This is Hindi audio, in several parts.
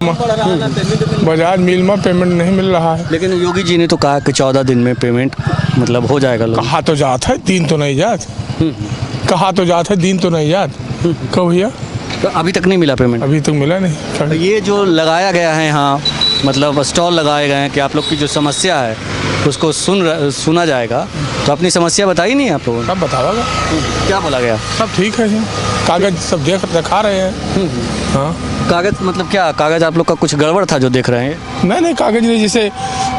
में, बजाज मिल में पेमेंट नहीं मिल रहा है। लेकिन योगी जी ने तो कहा कि 14 दिन में पेमेंट मतलब हो जाएगा। लोग कहा तो जात है, दिन तो नहीं जात। कहा तो जात है, दिन तो नहीं जात। कब भैया? तो अभी तक नहीं मिला पेमेंट? अभी तक मिला नहीं। तो ये जो लगाया गया है यहाँ, मतलब स्टॉल लगाए गए हैं कि आप लोग की जो समस्या है उसको सुना जाएगा, तो अपनी समस्या बताई नहीं आप लोगों ने? सब बतावागा। क्या बोला गया? सब ठीक है जी, कागज सब दिखा रहे हैं। हाँ, कागज मतलब क्या? कागज आप लोग का कुछ गड़बड़ था जो देख रहे हैं? नहीं कागज नहीं, जैसे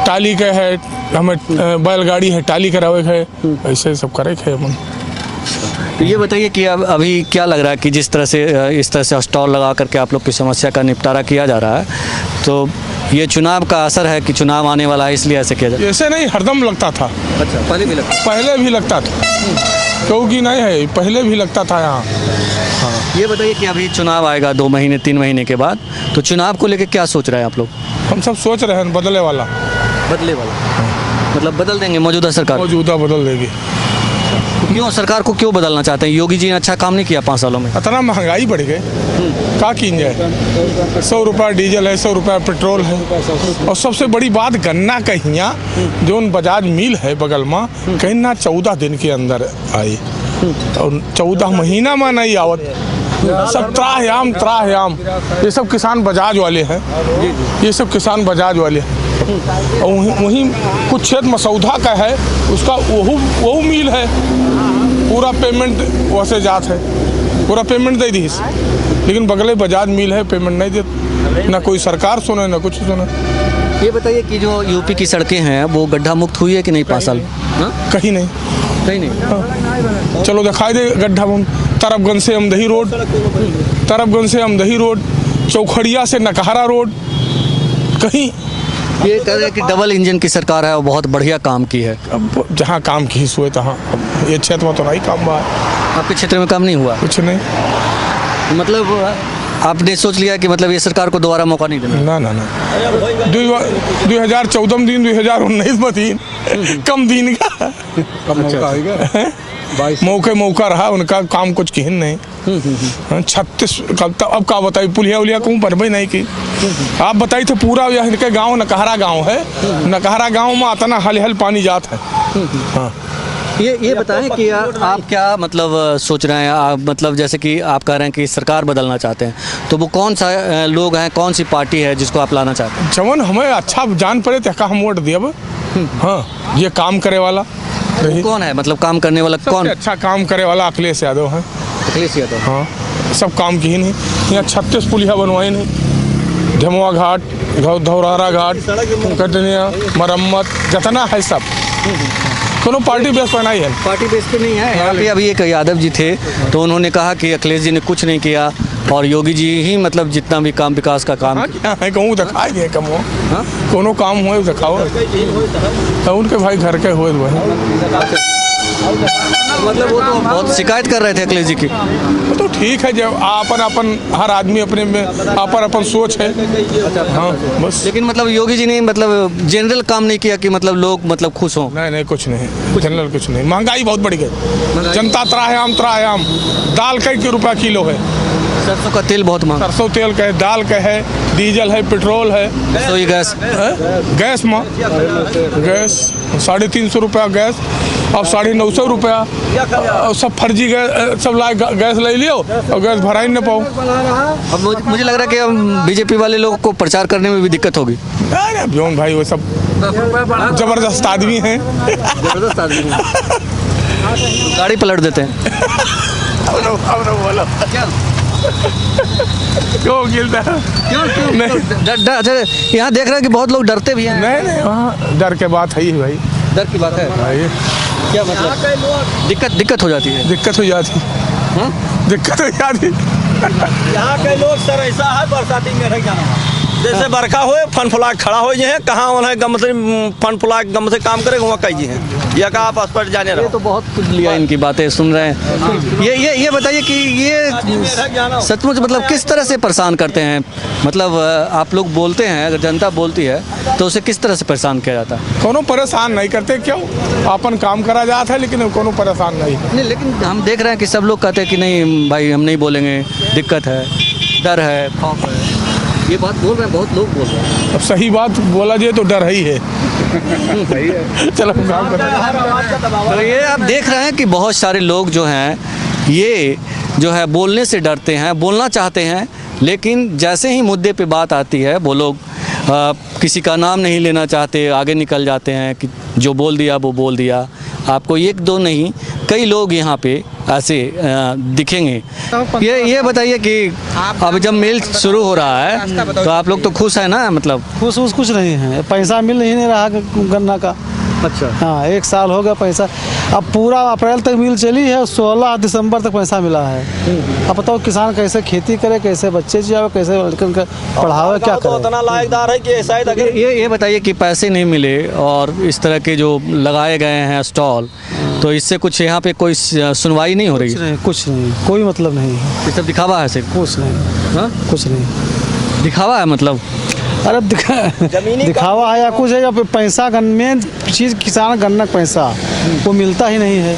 टाली का है, हमें बैलगाड़ी है टाली करावे है, ऐसे सब करे है हम। तो ये बताइए कि अब अभी क्या लग रहा है कि जिस तरह से इस तरह से स्टॉल लगा करके आप लोग की समस्या का निपटारा किया जा रहा है, तो ये चुनाव का असर है कि चुनाव आने वाला है इसलिए ऐसे किया जाए? ऐसे नहीं, हरदम लगता था। अच्छा, पहले भी लगता था, क्योंकि नहीं है, पहले भी लगता था यहाँ। हाँ, ये बताइए कि अभी चुनाव आएगा 2 महीने 3 महीने के बाद, तो चुनाव को लेकर क्या सोच रहे हैं आप लोग? हम सब सोच रहे हैं बदले वाला। मतलब बदल देंगे मौजूदा सरकार? मौजूदा बदल देगी। क्यों? सरकार को क्यों बदलना चाहते हैं? योगी जी ने अच्छा काम नहीं किया 5 सालों में? इतना महंगाई बढ़ गई, क्या की जाए। 100 रुपया डीजल है, 100 रुपया पेट्रोल है, और सबसे बड़ी बात गन्ना कहिया जो बजाज मिल है बगल में, कहीं ना 14 दिन के अंदर आई, और 14 महीना में नहीं आवत। सब त्राहयाम ये सब किसान बजाज वाले हैं, ये सब किसान बजाज वाले हैं। और वहीं कुछ क्षेत्र मसौदा का है, उसका वही मिल है, पूरा पेमेंट वैसे जात है, पूरा पेमेंट दे दी, लेकिन बगले बजाज मिल है, पेमेंट नहीं दे, ना कोई सरकार सुने ना कुछ सुने। ये बताइए कि जो यूपी की सड़कें हैं वो गड्ढा मुक्त हुई है कि नहीं 5 साल? कहीं नहीं। हाँ। चलो दिखाई दे गड्ढा। तरफगंज से अमदही रोड, चौखड़िया से नकहरा रोड, कहीं। ये कह रहे हैं कि डबल इंजन की सरकार है और बहुत बढ़िया काम की है। अब जहाँ काम की हुए तहाँ, ये क्षेत्र में तो नहीं काम हुआ। आपके क्षेत्र में काम नहीं हुआ? कुछ नहीं। मतलब आपने सोच लिया कि मतलब ये सरकार को दोबारा मौका नहीं देना? ना 2014 में दिन, 2019 में दिन, कम दिन का मौका रहा उनका, काम कुछ किहन नहीं। 36 अब का बताइए, पुलिया कहूँ बनबे नहीं की। आप बताइए थे पूरा इनके गांव नकहरा गांव है, नकहरा गांव में इतना हल पानी जात है। हाँ, ये बताएं कि आप क्या मतलब सोच रहे हैं? आप मतलब जैसे कि आप कह रहे हैं कि सरकार बदलना चाहते हैं, तो वो कौन सा लोग हैं, कौन सी पार्टी है जिसको आप लाना चाहते हैं? जवन हमें अच्छा जान पड़े तो हम वोट दिए। हाँ, ये काम करे वाला कौन है? मतलब काम करने वाला कौन? अच्छा काम करे वाला अखिलेश यादव है। अखिलेश यादव? हाँ, सब काम की ही नहीं। यहाँ 36 पुलिया बनवाई नहीं, धमुआ घाट, धौरारा घाट, कटनिया मरम्मत जितना है सब दोनों पार्टी बेस पर नहीं है। पार्टी बेस पे नहीं है। यहाँ पे अभी एक यादव जी थे, तो उन्होंने कहा कि अखिलेश जी ने कुछ नहीं किया और योगी जी ही मतलब जितना भी काम विकास का काम है कहूँ दिखाएंगे कम हो। कोनो काम हुए दिखाओ, तो उनके भाई घर के हुए मतलब वो तो बहुत शिकायत कर रहे थे अखिलेश जी की। तो ठीक है, जब अपन हर आदमी अपने में अपन सोच है। हाँ बस। लेकिन मतलब योगी जी ने मतलब जनरल काम नहीं किया कि मतलब लोग मतलब खुश हों? नहीं कुछ नहीं, जनरल कुछ नहीं। महंगाई बहुत बढ़ गई, जनता त्राहयाम। दाल कई रुपया किलो है, सरसों का तेल बहुत महंगा, सरसों तेल का है, दाल का है, डीजल है, पेट्रोल है, रसोई गैस गैस 350 रुपया गैस, अब 950 रुपया, और सब फर्जी गैस, सब गैस ले लियो और गैस भरा ही न पाओ। अब मुझे लग रहा है कि बीजेपी वाले लोगों को प्रचार करने में भी दिक्कत होगी। नहीं ब्योन भाई, वो सब जबरदस्त आदमी हैं। जबरदस्त आदमी हैं, गाड़ी पलट देते हैं। बोलो क्यों गिलता? क्यों अच्छा, यहाँ देख रहे हैं कि बहुत लोग डरते भी हैं। नहीं वहाँ डर के बात है ही भाई, डर की बात है भाई। क्या मतलब दिक्कत हो जाती है? दिक्कत हो जाती। यहाँ के लोग सर ऐसा है, बरसाती में रह जाना, जैसे बरखा होए फन फुला खड़ा हो जाए, कहाँ उन्हें गम से फन फुला गम से काम करे वहाँ कही हैं, या का आप अस्पताल जाने रहो। ये तो बहुत कुछ लिया, इनकी बातें सुन रहे हैं। ये बताइए कि ये सचमुच मतलब किस तरह से परेशान करते हैं? मतलब आप लोग बोलते हैं, अगर जनता बोलती है तो उसे किस तरह से परेशान किया जाता है? कोनो परेशान नहीं करते, क्यों? अपन काम करा जाता है, लेकिन कोनो परेशान नहीं। लेकिन हम देख रहे हैं कि सब लोग कहते हैं कि नहीं भाई हम नहीं बोलेंगे, दिक्कत है, डर है, खौफ है। ये बात बोल रहे हैं, बहुत लोग बोल रहे हैं। अब सही बात बोला जाए तो डर ही है। चलो काम करते हैं। तो ये आप देख रहे हैं कि बहुत सारे लोग जो हैं ये जो है बोलने से डरते हैं, बोलना चाहते हैं, लेकिन जैसे ही मुद्दे पे बात आती है वो लोग किसी का नाम नहीं लेना चाहते, आगे निकल जाते हैं कि जो बोल दिया वो बोल दिया। आपको एक दो नहीं कई लोग यहाँ पे ऐसे दिखेंगे। ये बताइए कि अब जब मेल शुरू हो रहा है तो आप लोग तो खुश हैं ना? मतलब खुश कुछ नहीं है, पैसा मिल ही नहीं रहा गन्ना का। अच्छा, हाँ 1 साल हो गया पैसा, अब पूरा अप्रैल तक मिल चली है, 16 दिसंबर तक पैसा मिला है। अब बताओ किसान कैसे खेती करे, कैसे बच्चे जियावे, कैसे लड़कन का पढ़ावे, क्या तो करे। उतना लायकदार है कि शायद अगर ये बताइए कि पैसे नहीं मिले और इस तरह के जो लगाए गए हैं स्टॉल, तो इससे कुछ यहाँ पे कोई सुनवाई नहीं हो रही? कुछ नहीं, कोई मतलब नहीं है, ये सब दिखावा है सिर्फ? कुछ नहीं। हाँ? कुछ नहीं दिखावा है मतलब? अरे दिखावा है या कुछ है, या फिर पैसा मेन चीज़ किसान गन्ना का पैसा वो मिलता ही नहीं है।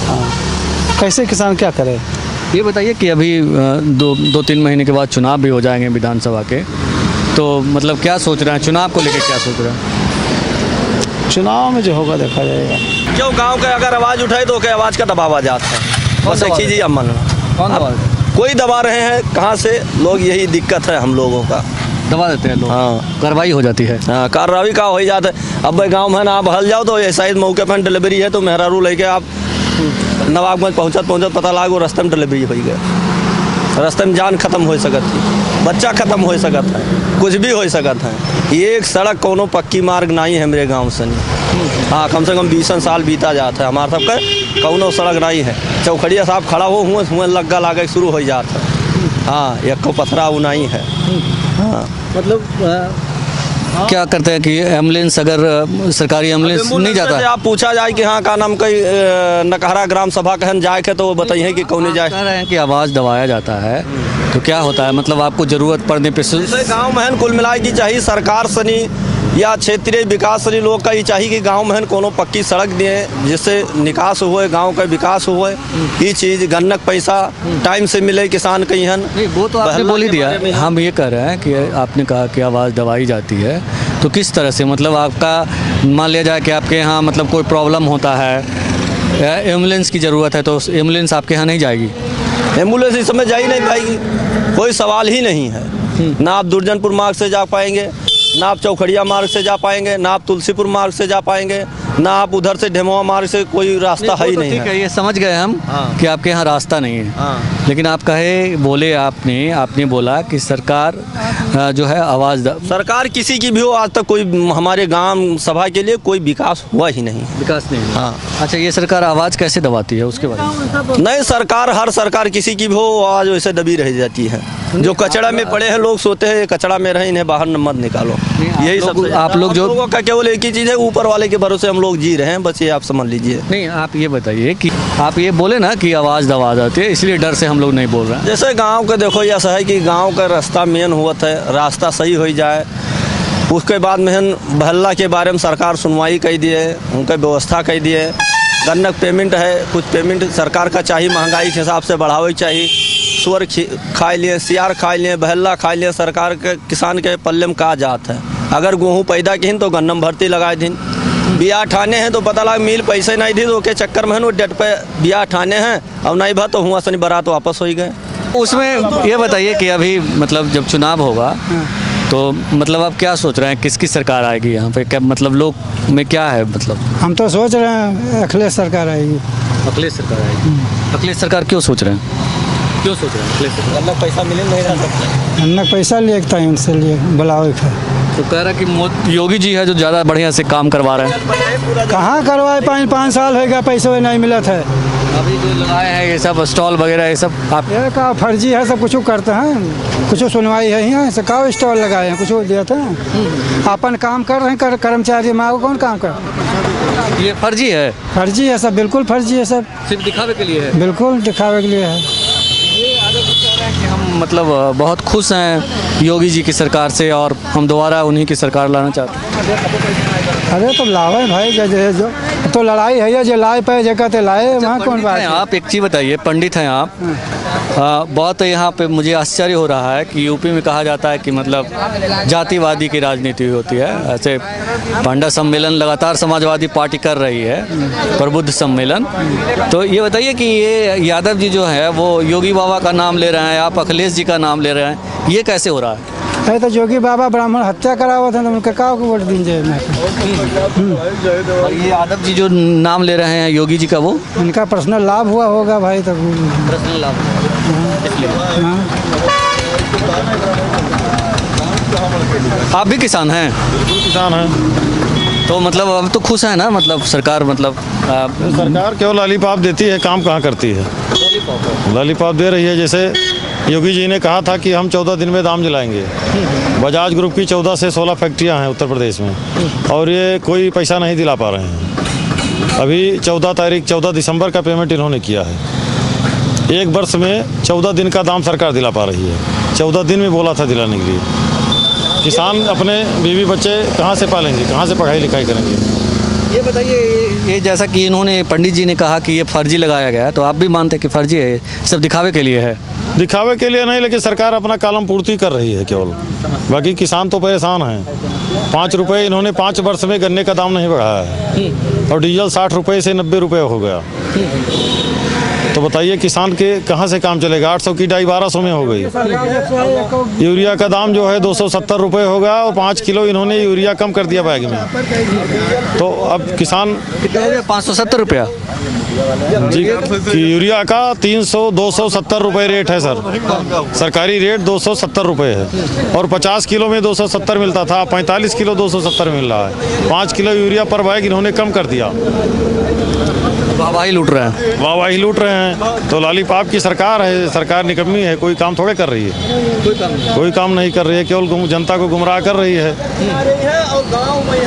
हाँ, कैसे किसान क्या करे। ये बताइए कि अभी 2-3 महीने के बाद चुनाव भी हो जाएंगे विधानसभा के, तो मतलब क्या सोच रहे हैं चुनाव को लेकर, क्या सोच रहे हैं? चुनाव में जो होगा देखा जाएगा। क्यों गांव के अगर आवाज़ उठाए तो क्या आवाज़ का दबाव आ जाता है। बस एक चीज़ ही अमन कौन दबा कोई दबा रहे हैं कहाँ से लोग, यही दिक्कत है हम लोगों का। दबा देते हैं लोग? हाँ, कार्रवाई हो जाती है। हाँ कार्रवाई का हो ही जाता है। अब भाई गाँव में ना आप हल जाओ तो ऐसा ही मौके पर डिलीवरी है तो मेहरारू लेके आप नवाबगंज पहुँचत पता लागो रास्ते में डिलीवरी हो गया, रास्ते में जान खत्म हो सकत थी, बच्चा खत्म हो सकत है, कुछ भी हो सकत है। ये एक सड़क कोनो पक्की मार्ग नहीं है मेरे गांव से नहीं। हाँ कम से कम 20 साल बीता जाता है हमारे सबका कोनो सड़क नहीं है। चौखड़िया साहब खड़ा हुए लग्गा लागे शुरू हो जाता है। हाँ एक को पथरा वो नहीं है। हाँ मतलब क्या करते हैं कि एम्बुलेंस, अगर सरकारी एम्बुलेंस नहीं जाता है? आप पूछा जाए कि हाँ का नाम कई नकहरा ग्राम सभा कहन जाए के तो बताइए कि कौन जाए। कह रहे हैं कि आवाज़ दबाया जाता है, तो क्या होता है मतलब आपको ज़रूरत पड़ने पे? गाँव में कुल मिलाए की चाहिए सरकार सनी या क्षेत्रीय विकास सनी लोग का ये चाहिए कि गांव में कोनो पक्की सड़क दिए जिससे निकास हुए, गांव का विकास हुए। ये चीज़ गन्नक पैसा टाइम से मिले किसान कहीं हन। नहीं वो तो आपने बोल ही दिया। हम ये कह रहे हैं कि आपने कहा कि आवाज़ दबाई जाती है, तो किस तरह से मतलब आपका मान लिया जाए कि आपके यहाँ मतलब कोई प्रॉब्लम होता है, एम्बुलेंस की ज़रूरत है, तो एम्बुलेंस आपके यहाँ नहीं जाएगी? एम्बुलेंस इस समय जा ही नहीं पाएगी, कोई सवाल ही नहीं है। ना आप दुर्जनपुर मार्ग से जा पाएंगे, ना आप चौखड़िया मार्ग से जा पाएंगे, ना आप तुलसीपुर मार्ग से जा पाएंगे, ना आप उधर से ढेमुआ मार्ग से, कोई रास्ता है ही नहीं ठीक है। है, ये समझ गए हम कि आपके यहाँ रास्ता नहीं है। हाँ। लेकिन आप बोले आपने बोला कि सरकार जो है आवाज़ सरकार किसी की भी हो, आज तक कोई हमारे गांव सभा के लिए कोई विकास हुआ ही नहीं। विकास नहीं। हाँ अच्छा, ये सरकार आवाज़ कैसे दबाती है उसके बारे में? नहीं, सरकार हर सरकार किसी की भी हो आवाज वैसे दबी रह जाती है। जो कचड़ा में पड़े हैं लोग सोते हैं कचड़ा में रहे, इन्हें बाहर मत निकालो। यही सब आप लोग जो लोगों का केवल एक ही चीज़ है, ऊपर वाले के भरोसे हम लोग जी रहे हैं, बस ये आप समझ लीजिए। नहीं, आप ये बताइए कि आप ये बोले ना कि आवाज़ दबा जाती है, इसलिए डर से हम लोग नहीं बोल रहे हैं। जैसे गांव का देखो ऐसा है कि गांव का रास्ता मेन हुआ है, रास्ता सही हो जाए, उसके बाद में बहल्ला के बारे में सरकार सुनवाई कर दिए, उनका व्यवस्था कर दिए। गन्नक पेमेंट है, कुछ पेमेंट सरकार का चाहिए, महंगाई के हिसाब से बढ़ावे चाहिए। सुअर खाए लिए, सियार खाए लिए, बहल्ला खाए लिए, सरकार के किसान के पल्ले में कहा जाता है। अगर गेहूँ पैदा की तो गन्नम भर्ती लगाए दिन, बिया ठाने हैं तो पता लगा मिल पैसे नहीं दी तो के चक्कर में वो डेट पे बिया ठाने हैं, अब नहीं भा तो हुआ सनी बारात वापस हो ही गए। उसमें ये बताइए कि अभी मतलब जब चुनाव होगा तो मतलब आप क्या सोच रहे हैं, किसकी सरकार आएगी यहाँ पे? क्या मतलब लोग में क्या है मतलब? हम तो सोच रहे हैं अखिलेश सरकार आएगी। अखिलेश सरकार आएगी। अखिलेश सरकार क्यों सोच रहे हैं, क्यों सोच रहे हैं अखिलेश सरकार? गन्नक पैसा मिले नहीं रह सकता, गन्नक पैसा लिए टाइम से लिए बुलावे का। तो कह रहा है कि योगी जी है जो ज़्यादा बढ़िया से काम करवा रहे हैं। कहाँ करवाए, 5 साल हो गया पैसे नहीं मिला था। अभी जो लगाए हैं ये सब स्टॉल वगैरह ये सब आप ये का फर्जी है, सब कुछ करते हैं, कुछ सुनवाई है यहाँ से, का स्टॉल लगाए हैं, कुछ दिया था। अपन काम कर रहे हैं, कर्मचारी माँ कौन काम कर, ये फर्जी है? फर्जी है सब, बिल्कुल फर्जी है सब, सिर्फ दिखावे के लिए है। बिल्कुल दिखावे के लिए है। कि हम मतलब बहुत खुश हैं योगी जी की सरकार से और हम दोबारा उन्हीं की सरकार लाना चाहते हैं। अरे तो लावे भाई जो तो लड़ाई है जो लाए पे जगह ते लाए वहाँ कौन बात हैं आप, एक चीज़ बताइए, पंडित हैं आप, बहुत यहाँ पे मुझे आश्चर्य हो रहा है कि यूपी में कहा जाता है कि मतलब जातिवादी की राजनीति होती है। ऐसे पांडा सम्मेलन लगातार समाजवादी पार्टी कर रही है, प्रबुद्ध सम्मेलन। तो ये बताइए कि ये यादव जी जो है वो योगी बाबा का नाम ले रहे हैं, आप अखिलेश जी का नाम ले रहे हैं, ये कैसे हो रहा है? है तो जोगी बाबा ब्राह्मण हत्या करावत है तो उनके का को वोट दीजिए और ये यादव जी जो नाम ले रहे हैं योगी जी का, वो इनका पर्सनल लाभ हुआ होगा भाई तो पर्सनल लाभ इसलिए। आप भी किसान हैं? किसान है। तो मतलब अब तो खुश है ना, मतलब सरकार मतलब सरकार केवल लॉलीपॉप देती है, काम कहाँ करती है? लॉलीपॉप दे रही है। जैसे योगी जी ने कहा था कि हम 14 दिन में दाम दिलाएंगे। बजाज ग्रुप की 14 से 16 फैक्ट्रियां हैं उत्तर प्रदेश में और ये कोई पैसा नहीं दिला पा रहे हैं। अभी 14 दिसंबर का पेमेंट इन्होंने किया है। एक वर्ष में 14 दिन का दाम सरकार दिला पा रही है। 14 दिन में बोला था दिलाने के लिए। किसान अपने बीवी बच्चे कहाँ से पालेंगे, कहाँ से पढ़ाई लिखाई करेंगे? ये बताइए, ये जैसा कि इन्होंने पंडित जी ने कहा कि ये फर्जी लगाया गया है, तो आप भी मानते हैं कि फर्जी है, सब दिखावे के लिए है? दिखावे के लिए नहीं, लेकिन सरकार अपना कालम पूर्ति कर रही है केवल। बाकी किसान तो परेशान हैं। 5 रुपये इन्होंने 5 वर्ष में गन्ने का दाम नहीं बढ़ाया है और डीजल 60 रुपये से 90 रुपये हो गया। तो बताइए किसान के कहाँ से काम चलेगा? 800 की डाई 1200 में हो गई। यूरिया का दाम जो है 270 रुपये हो गया और 5 किलो इन्होंने यूरिया कम कर दिया बैग में। तो अब किसान 570 रुपया जी कि यूरिया का 270 रुपये रेट है सर। सरकारी रेट 270 रुपये है और 50 किलो में 270 मिलता था, 45 किलो 270 मिल रहा है। 5 किलो यूरिया पर बैग इन्होंने कम कर दिया। वाहवाही लूट रहे हैं। वाहवाही लूट रहे हैं। तो लॉलीपॉप की सरकार है, सरकार निकम्मी है, कोई काम थोड़े कर रही है। कोई काम नहीं कर रही है, केवल जनता को गुमराह कर रही है।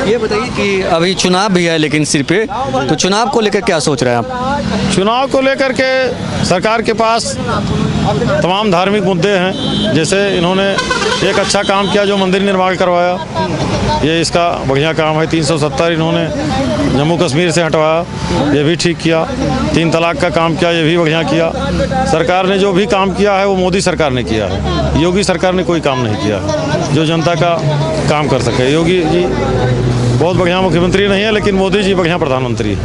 ये बताइए कि अभी चुनाव भी है लेकिन सिर पे, तो चुनाव को लेकर क्या सोच रहे हैं आप? चुनाव को लेकर के सरकार के पास तमाम धार्मिक मुद्दे हैं। जैसे इन्होंने एक अच्छा काम किया जो मंदिर निर्माण करवाया, ये इसका बढ़िया काम है। 370 इन्होंने जम्मू कश्मीर से हटवाया, ये भी ठीक किया। 3 तलाक का काम किया, ये भी बढ़िया किया। सरकार ने जो भी काम किया है वो मोदी सरकार ने किया है। योगी सरकार ने कोई काम नहीं किया है जो जनता का काम कर सके। योगी जी बहुत बढ़िया मुख्यमंत्री नहीं है, लेकिन मोदी जी बढ़िया प्रधानमंत्री है।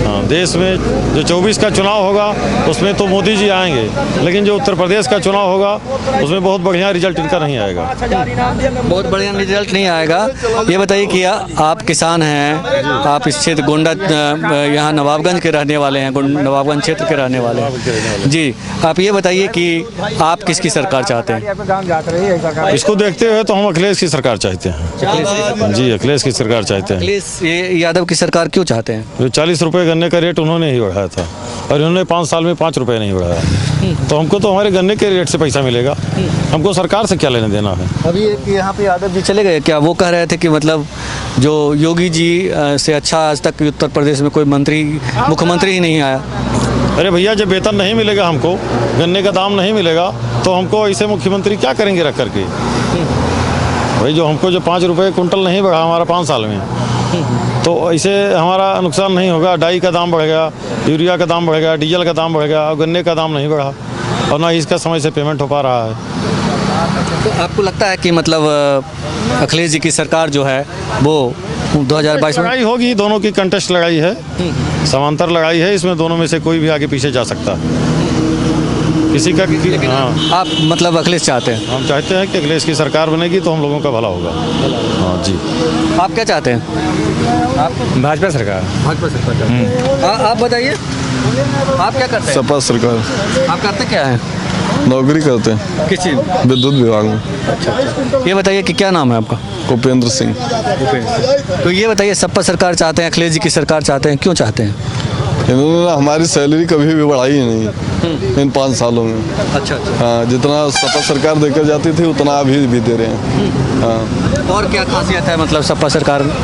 हाँ, देश में जो 24 का चुनाव होगा उसमें तो मोदी जी आएंगे, लेकिन जो उत्तर प्रदेश का चुनाव होगा उसमें बहुत बढ़िया रिजल्ट इनका नहीं आएगा। बहुत बढ़िया रिजल्ट नहीं आएगा। ये बताइए कि आप किसान हैं, आप इस क्षेत्र गोंडा यहाँ नवाबगंज के रहने वाले हैं, नवाबगंज क्षेत्र के रहने वाले हैं जी। आप ये बताइए कि आप किसकी सरकार चाहते हैं? इसको देखते हुए तो हम अखिलेश की सरकार चाहते हैं जी। अखिलेश की सरकार चाहते हैं। अखिलेश यादव की सरकार क्यों चाहते हैं? जो 40 रुपये गन्ने का रेट उन्होंने ही बढ़ाया था और इन्होंने 5 साल में 5 रुपये नहीं बढ़ाया। तो हमको तो हमारे गन्ने के रेट से पैसा मिलेगा, हमको सरकार से क्या लेने देना है? अभी यहाँ पे यादव जी चले गए क्या? वो कह रहे थे कि मतलब जो योगी जी से अच्छा आज तक उत्तर प्रदेश में कोई मुख्यमंत्री ही नहीं आया। अरे भैया, जब वेतन नहीं मिलेगा, हमको गन्ने का दाम नहीं मिलेगा, तो हमको ऐसे मुख्यमंत्री क्या करेंगे रख करके? भाई जो हमको जो 5 रुपये कुंटल नहीं बढ़ा हमारा 5 साल में, तो ऐसे हमारा नुकसान नहीं होगा। डाई का दाम बढ़ गया, यूरिया का दाम बढ़ गया, डीजल का दाम बढ़ गया और गन्ने का दाम नहीं बढ़ा और ना इसका समय से पेमेंट हो पा रहा है। तो आपको लगता है कि मतलब अखिलेश जी की सरकार जो है वो 2022 में लड़ाई होगी, दोनों की कंटेस्ट लड़ाई है, समांतर लड़ाई है, इसमें दोनों में से कोई भी आगे पीछे जा सकता है। किसी का हाँ, आप मतलब अखिलेश चाहते हैं? हम चाहते हैं कि अखिलेश की सरकार बनेगी तो हम लोगों का भला होगा। हाँ जी। आप क्या चाहते हैं? भाजपा सरकार। भाजपा सरकार। आप बताइए, आप क्या करते हैं? सपा सरकार। आप करते क्या है? नौकरी करते हैं किस चीज़? विद्युत विभाग में। ये बताइए कि क्या नाम है आपका? उपेंद्र सिंह। तो ये बताइए, सपा सरकार चाहते हैं, अखिलेश जी की सरकार चाहते हैं, क्यों चाहते हैं? इन्होंने हमारी सैलरी कभी भी बढ़ाई ही नहीं। इन 5 सालों में। अच्छा अच्छा। हाँ, जितना सपा सरकार देकर जाती थी उतना अभी भी दे रहे हैं। हाँ, और क्या खासियत है मतलब सपा सरकार में?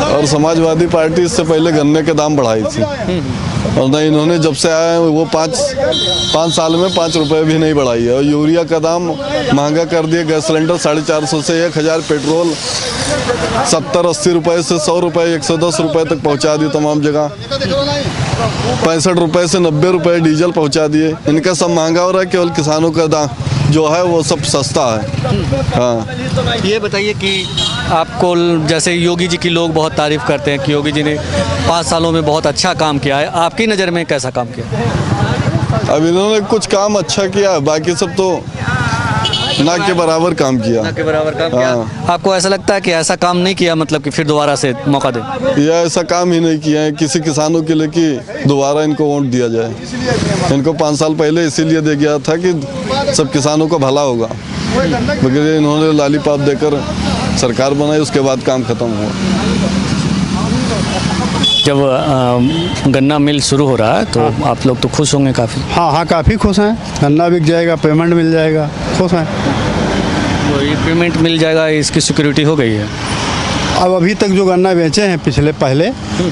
और समाजवादी पार्टी इससे पहले गन्ने के दाम बढ़ाई थी और नहीं, इन्होंने जब से आए हैं वो 5 साल में 5 रुपए भी नहीं बढ़ाई है। और यूरिया का दाम महंगा कर दिए, गैस सिलेंडर 450 से 1000, पेट्रोल 70-80 रुपए से 100 रुपए 110 रुपए तक पहुंचा दिए तमाम जगह। 65 रुपए से 90 रुपए डीजल पहुंचा दिए। इनका सब महंगा हो रहा है, केवल किसानों का दाम जो है वो सब सस्ता है। हाँ, ये बताइए कि आपको जैसे योगी जी की लोग बहुत तारीफ करते हैं कि योगी जी ने 5 सालों में बहुत अच्छा काम किया है, आपकी नज़र में कैसा काम किया? अब इन्होंने कुछ काम अच्छा किया, बाकी सब तो ना के बराबर काम किया। ना के बराबर काम किया। हाँ। आपको ऐसा लगता है कि ऐसा काम नहीं किया मतलब कि फिर दोबारा से मौका दें? यह ऐसा काम ही नहीं किया है किसी किसानों के लिए कि दोबारा इनको वोट दिया जाए। इनको 5 साल पहले इसीलिए दे गया था कि सब किसानों का भला होगा, मगर इन्होंने लॉलीपॉप देकर सरकार बनाई, उसके बाद काम खत्म हुआ। जब गन्ना मिल शुरू हो रहा है तो आप लोग तो खुश होंगे काफ़ी? हाँ हाँ, काफ़ी खुश हैं। गन्ना बिक जाएगा, पेमेंट मिल जाएगा, खुश हैं। तो ये पेमेंट मिल जाएगा, इसकी सिक्योरिटी हो गई है? अब अभी तक जो गन्ना बेचे हैं पहले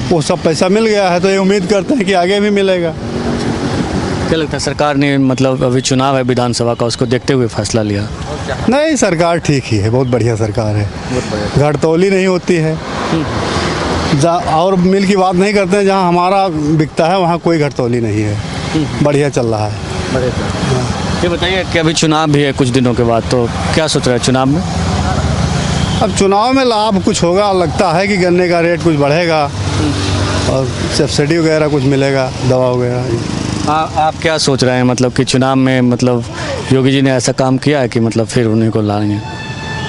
वो सब पैसा मिल गया है, तो ये उम्मीद करते हैं कि आगे भी मिलेगा। क्या लगता है सरकार ने मतलब अभी चुनाव है विधानसभा का, उसको देखते हुए फैसला लिया? नहीं, सरकार ठीक ही है, बहुत बढ़िया सरकार है। घटतौली नहीं होती है, और मिल की बात नहीं करते हैं। जहाँ हमारा बिकता है वहाँ कोई घटतौली नहीं है, बढ़िया चल रहा है। ये बताइए कि अभी चुनाव भी है कुछ दिनों के बाद, तो क्या सोच रहे हैं चुनाव में? अब चुनाव में लाभ कुछ होगा, लगता है कि गन्ने का रेट कुछ बढ़ेगा और सब्सिडी वगैरह कुछ मिलेगा, दवा वगैरह। आप क्या सोच रहे हैं मतलब कि चुनाव में मतलब योगी जी ने ऐसा काम किया है कि मतलब फिर उन्हीं को लाएंगे?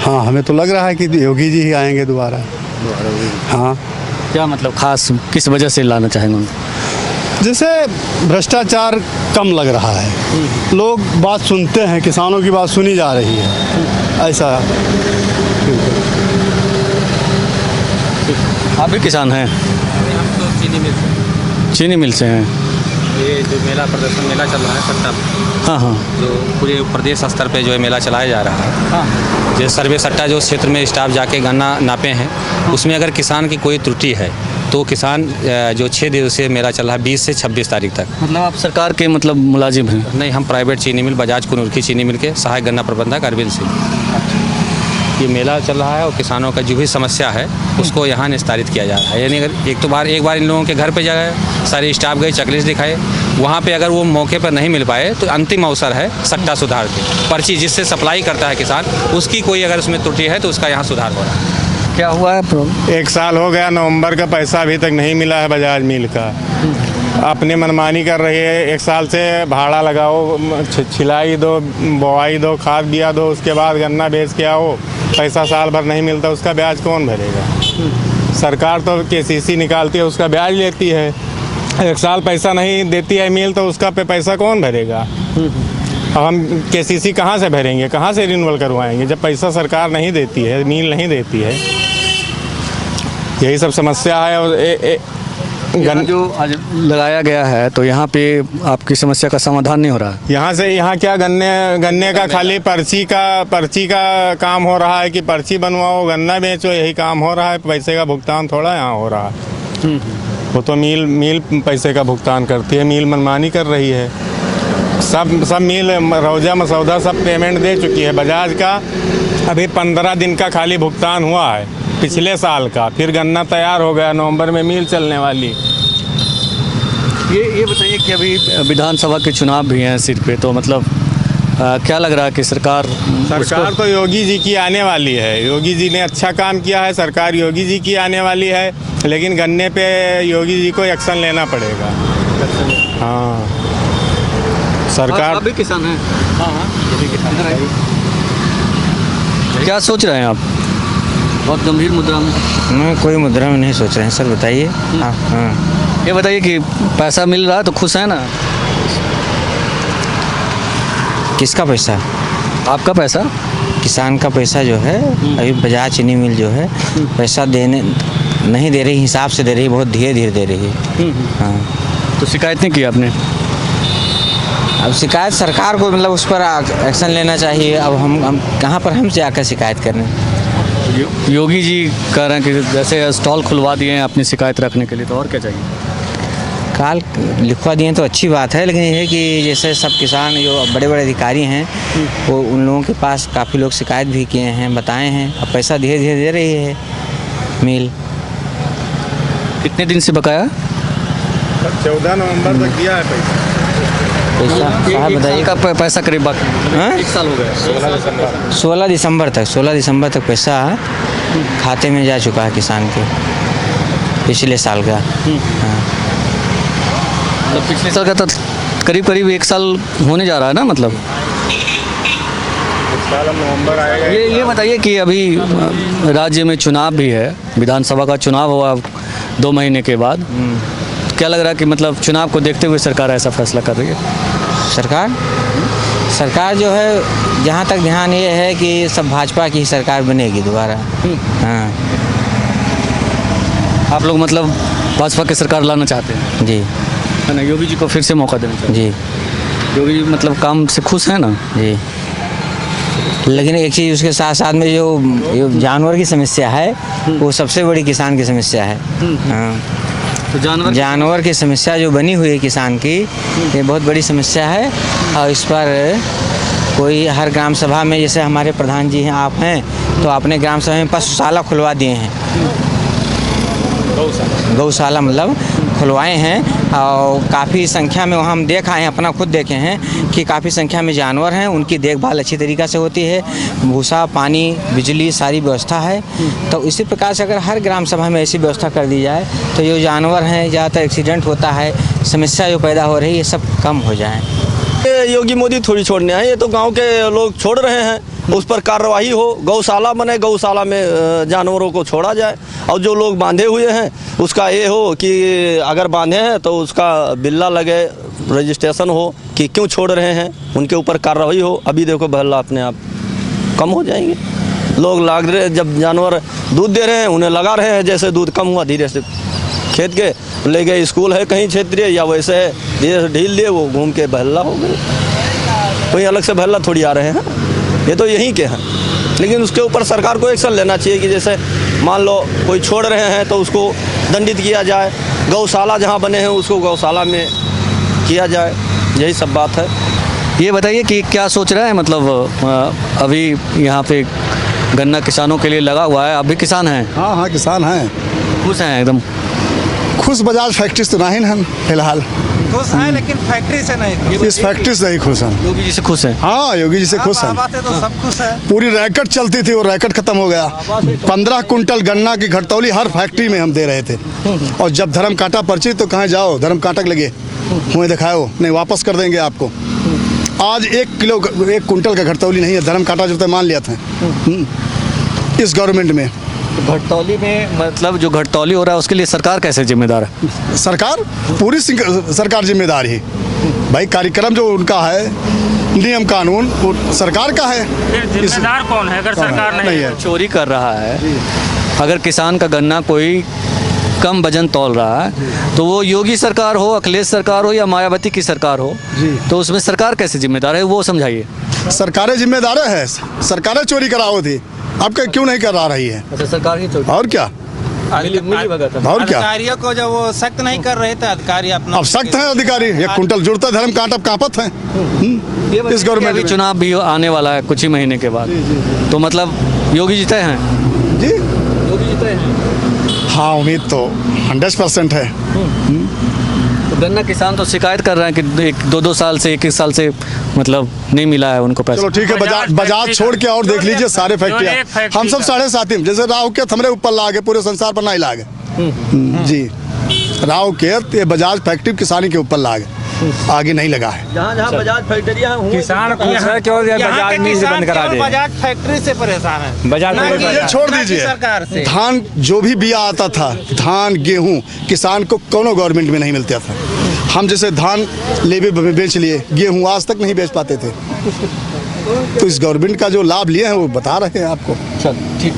हाँ, हमें तो लग रहा है कि योगी जी ही आएंगे दोबारा। हाँ, क्या मतलब खास किस वजह से लाना चाहेंगे उनको? जैसे भ्रष्टाचार कम लग रहा है, लोग बात सुनते हैं, किसानों की बात सुनी जा रही है, ऐसा। आप भी किसान हैं? हम तो चीनी मिल से हैं। ये जो मेला प्रदर्शन मेला चल रहा है सट्टा, हाँ हाँ जो पूरे प्रदेश स्तर पे जो है मेला चलाया जा रहा है। हाँ। जो सर्वे सट्टा जो क्षेत्र में स्टाफ जाके गन्ना नापे हैं, उसमें अगर किसान की कोई त्रुटि है तो किसान जो 6 दिवसीय मेला चल रहा है 20 से 26 तारीख तक। मतलब आप सरकार के मतलब मुलाजिम हैं? नहीं, हम प्राइवेट चीनी मिल बजाज कुनूर की चीनी मिल के सहायक गन्ना प्रबंधक अरविंद सिंह। ये मेला चल रहा है और किसानों का जो भी समस्या है उसको यहाँ निस्तारित किया जा रहा है। यानी अगर एक बार इन लोगों के घर पे जाए, सारे स्टाफ गए, चेकलिस्ट दिखाए, वहाँ पे अगर वो मौके पर नहीं मिल पाए तो अंतिम अवसर है सट्टा सुधार के पर्ची जिससे सप्लाई करता है किसान, उसकी कोई अगर उसमें त्रुटि है तो उसका यहाँ सुधार हो रहा है। क्या हुआ है प्रॉब्लम? 1 साल हो गया, नवंबर का पैसा अभी तक नहीं मिला है बजाज मिल का। अपनी मनमानी कर रही है। 1 साल से भाड़ा लगाओ, छिलाई दो, बोआई दो, खाद बिया दो, उसके बाद गन्ना बेच के आओ, पैसा साल भर नहीं मिलता, उसका ब्याज कौन भरेगा? सरकार तो KCC निकालती है, उसका ब्याज लेती है। 1 साल पैसा नहीं देती है मिल, तो उसका पे पैसा कौन भरेगा? हम KCC कहाँ से भरेंगे, कहाँ से रिन्यूअल करवाएंगे जब पैसा सरकार नहीं देती है, मिल नहीं देती है। यही सब समस्या है। और जो आज लगाया गया है तो यहाँ पे आपकी समस्या का समाधान नहीं हो रहा है? यहाँ क्या गन्ने का खाली पर्ची का काम हो रहा है कि पर्ची बनवाओ, गन्ना बेचो, यही काम हो रहा है। पैसे का भुगतान थोड़ा यहाँ हो रहा है। वो तो मिल पैसे का भुगतान करती है, मिल मनमानी कर रही है। सब मिल रौजा मसौदा सब पेमेंट दे चुकी है। बजाज का अभी 15 दिन का खाली भुगतान हुआ है पिछले साल का, फिर गन्ना तैयार हो गया, नवंबर में मिल चलने वाली। ये बताइए कि अभी विधानसभा के चुनाव भी हैं सिर पे, तो मतलब क्या लग रहा है कि सरकार तो योगी जी की आने वाली है। योगी जी ने अच्छा काम किया है, सरकार योगी जी की आने वाली है, लेकिन गन्ने पे योगी जी को एक्शन लेना पड़ेगा। हाँ, सरकार। आप भी किसान हैं? हाँ, क्या सोच रहे हैं आप? बहुत गंभीर मुद्रा में? मैं कोई मुद्रा में नहीं सोच रहे हैं सर, बताइए। हाँ, ये बताइए कि पैसा मिल रहा है तो खुश है ना? किसका पैसा? आपका पैसा? किसान का पैसा जो है, अभी बजाज चीनी मिल जो है पैसा नहीं दे रही, हिसाब से दे रही, बहुत धीरे धीरे दे रही है। हाँ, तो शिकायत नहीं की आपने? अब शिकायत सरकार को मतलब उस पर एक्शन लेना चाहिए। अब हम कहाँ पर हम जाकर शिकायत करें। योगी जी कह रहे हैं कि जैसे स्टॉल खुलवा दिए हैं अपनी शिकायत रखने के लिए, तो और क्या चाहिए? काल लिखवा दिए तो अच्छी बात है, लेकिन ये है कि जैसे सब किसान जो बड़े बड़े अधिकारी हैं वो उन लोगों के पास काफ़ी लोग शिकायत भी किए हैं, बताए हैं। अब पैसा धीरे धीरे दे रही है मिल। कितने दिन से बकाया? 14 नवंबर तक दिया है पैसा। पैसा साहब बताइए। का पैसा करीब बाकी हाँ? 1 साल हो गया। 16 दिसंबर तक पैसा खाते में जा चुका है किसान के, पिछले साल का। हाँ। मतलब पिछले साल का तो करीब 1 साल होने जा रहा है ना, मतलब नवंबर आएगा। ये बताइए कि अभी राज्य में चुनाव भी है, विधानसभा का चुनाव हुआ 2 महीने के बाद। क्या लग रहा है कि मतलब चुनाव को देखते हुए सरकार ऐसा फैसला कर रही है? सरकार जो है, जहाँ तक ध्यान ये है कि सब भाजपा की ही सरकार बनेगी दोबारा। हाँ आप लोग मतलब भाजपा की सरकार लाना चाहते हैं? जी है ना, योगी जी को फिर से मौका देना चाहिए। जी योगी जी मतलब काम से खुश हैं ना? जी। लेकिन एक चीज़ उसके साथ साथ में जो जानवर की समस्या है वो सबसे बड़ी किसान की समस्या है। हाँ, तो जानवर की समस्या जो बनी हुई है किसान की, ये बहुत बड़ी समस्या है। और इस पर कोई हर ग्राम सभा में, जैसे हमारे प्रधान जी हैं, आप हैं, तो आपने ग्राम सभा में पशुशाला खुलवा दिए हैं, गौशाला मतलब खुलवाए हैं। और काफ़ी संख्या में वहाँ हम देख आए हैं, अपना खुद देखे हैं कि काफ़ी संख्या में जानवर हैं, उनकी देखभाल अच्छी तरीक़ा से होती है, भूसा, पानी, बिजली सारी व्यवस्था है। तो इसी प्रकार से अगर हर ग्राम सभा में ऐसी व्यवस्था कर दी जाए तो जो जानवर हैं, ज़्यादातर एक्सीडेंट होता है, समस्या जो पैदा हो रही है, ये सब कम हो जाए। ये योगी मोदी थोड़ी छोड़ने हैं, ये तो गांव के लोग छोड़ रहे हैं। उस पर कार्रवाई हो, गौशाला बने, गौशाला में जानवरों को छोड़ा जाए। और जो लोग बांधे हुए हैं उसका ये हो कि अगर बांधे हैं तो उसका बिल्ला लगे, रजिस्ट्रेशन हो कि क्यों छोड़ रहे हैं, उनके ऊपर कार्रवाई हो। अभी देखो बहला अपने आप कम हो जाएंगे। लोग लाग रहे, जब जानवर दूध दे रहे हैं उन्हें लगा रहे हैं, जैसे दूध कम हुआ धीरे से खेत के ले गए, स्कूल है कहीं क्षेत्रीय या वैसे है, धीरे ढील दिए, वो घूम के बहला हो गए। कोई अलग से बहला थोड़ी आ रहे हैं, ये तो यहीं के हैं। लेकिन उसके ऊपर सरकार को एक्शन लेना चाहिए कि जैसे मान लो कोई छोड़ रहे हैं तो उसको दंडित किया जाए, गौशाला जहाँ बने हैं उसको गौशाला में किया जाए, यही सब बात है। ये बताइए कि क्या सोच रहे हैं, मतलब अभी यहाँ पे गन्ना किसानों के लिए लगा हुआ है, आप भी किसान हैं? हाँ किसान हैं, खुश हैं एकदम? खुश बजाज फैक्ट्री से नहीं हम फिलहाल। खुश हैं लेकिन फैक्ट्री से नहीं। इस फैक्ट्री से नहीं खुश हैं। योगी जी से खुश हैं? हाँ योगी जी से खुश हैं। तो सब खुश है। पूरी रैकेट चलती थी, वो रैकेट खत्म हो गया। 15 कुंटल गन्ना की घटतौली हर फैक्ट्री में हम दे रहे थे, और जब धर्म कांटा पर्ची तो कहाँ जाओ, धर्म कांटक लगे, मुँह दिखाओ, नहीं वापस कर देंगे आपको। आज 1 कुंटल का घटतौली नहीं है, धर्म कांटा जो मान लिया था इस गवर्नमेंट में। घटतौली में मतलब जो घटतौली हो रहा है उसके लिए सरकार कैसे जिम्मेदार है? सरकार, पूरी सरकार जिम्मेदार है भाई। कार्यक्रम जो उनका है, नियम कानून, वो सरकार का है। जिम्मेदार कौन है अगर सरकार नहीं है? चोरी कर रहा है, अगर किसान का गन्ना कोई कम वजन तौल रहा है तो वो योगी सरकार हो, अखिलेश सरकार हो या मायावती की सरकार हो, तो उसमें सरकार कैसे जिम्मेदार है, वो समझाइए। सरकारें जिम्मेदार है, सरकारें चोरी कराओ थी, आपका क्यों नहीं करा रही है? अच्छा, सरकार ही चोरी। और क्या, और क्या? अधिकारियों को जब वो सख्त नहीं कर रहे थे अधिकारी अपना, अब सख्त है अधिकारी। 1 कुंटल जुड़ता धर्म कांटा कांपत है इस गवर्नमेंट में। चुनाव भी आने वाला है कुछ ही महीने के बाद, तो मतलब योगी जीते हैं जी? योगी जीते हैं? हाँ उम्मीद तो 100% है। तो गन्ना किसान तो शिकायत कर रहे हैं कि 2-2 साल से 1-1 साल से मतलब नहीं मिला है उनको पैसा। चलो ठीक है, बजाज छोड़ के और देख लीजिए सारे फैक्ट्रियाँ। हम सब 7.5 जैसे राव के हमरे ऊपर लागे, पूरे संसार पर नहीं लागे जी। राव के ये बजाज फैक्ट्री किसानी के ऊपर लागे, आगे नहीं लगा है। जहाँ जहाँ बजाज फैक्ट्रियाँ किसान बंद करा दे, बजाज फैक्ट्री से परेशान है। बजाज ये छोड़ दीजिए, सरकार से धान जो भी बिया आता था, धान गेहूं किसान को कोनो गवर्नमेंट में नहीं मिलता था। हम जैसे धान लेबे बेच लिए, गेहूं आज तक नहीं बेच पाते थे। तो इस गवर्नमेंट का जो लाभ लिए हैं वो बता रहे हैं आपको। चल ठीक।